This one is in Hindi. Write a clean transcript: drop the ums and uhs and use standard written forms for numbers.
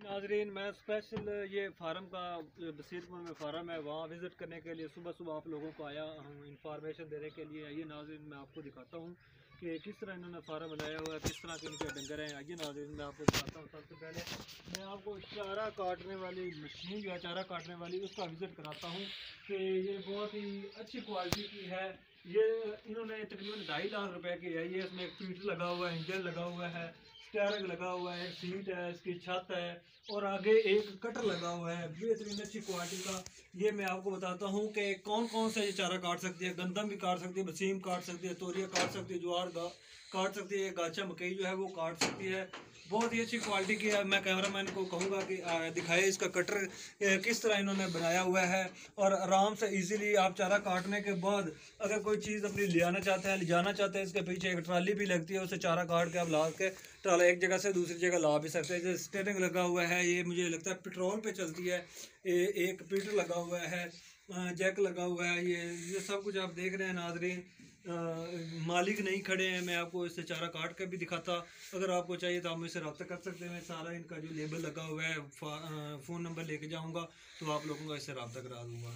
नाजरीन, मैं स्पेशल ये फार्म का बसीरपुर में फार्म है वहाँ विज़िट करने के लिए सुबह सुबह आप लोगों को आया हूँ इंफॉर्मेशन देने के लिए। आइए नाजरीन, मैं आपको दिखाता हूँ कि किस तरह इन्होंने फार्म बनाया हुआ है, किस तरह के इनके डंगर हैं। आइए नाजरीन, मैं आपको दिखाता हूँ। सबसे पहले मैं आपको चारा काटने वाली मशीन जो है, चारा काटने वाली, उसका विज़िट कराता हूँ कि ये बहुत ही अच्छी क्वालिटी की है। ये इन्होंने तकरीबन 2.5 लाख रुपए की है। ये इसमें एक फीटर लगा हुआ है, इंजन लगा हुआ है, स्टेयरिंग लगा हुआ है, सीट है, इसकी छत है और आगे एक कटर लगा हुआ है बेहतरीन अच्छी क्वालिटी का। ये मैं आपको बताता हूँ कि कौन कौन सा ये चारा काट सकती है। गंदम भी काट सकती है, बसीम काट सकती है, तोरिया काट सकती है, ज्वार काट सकती है, गाचा मकई जो है वो काट सकती है। बहुत ही अच्छी क्वालिटी की है। मैं कैमरामैन को कहूँगा कि दिखाए इसका कटर किस तरह इन्होंने बनाया हुआ है। और आराम से इजीली आप चारा काटने के बाद अगर कोई चीज़ अपनी ले आना चाहते हैं, ले जाना चाहते हैं, इसके पीछे एक ट्राली भी लगती है, उसे चारा काट के आप ला के ट्राला एक जगह से दूसरी जगह ला भी सकते हैं। जैसे स्टीयरिंग लगा हुआ है, ये मुझे लगता है पेट्रोल पे चलती है। एक पीटर लगा हुआ है, जैक लगा हुआ है। ये सब कुछ आप देख रहे हैं नाजरीन। मालिक नहीं खड़े हैं, मैं आपको इससे चारा काट कर भी दिखाता। अगर आपको चाहिए तो आप मुझसे रब्ता कर सकते हैं। सारा इनका जो लेबल लगा हुआ है, फ़ोन नंबर लेके जाऊंगा तो आप लोगों का इससे रब्ता करा दूंगा।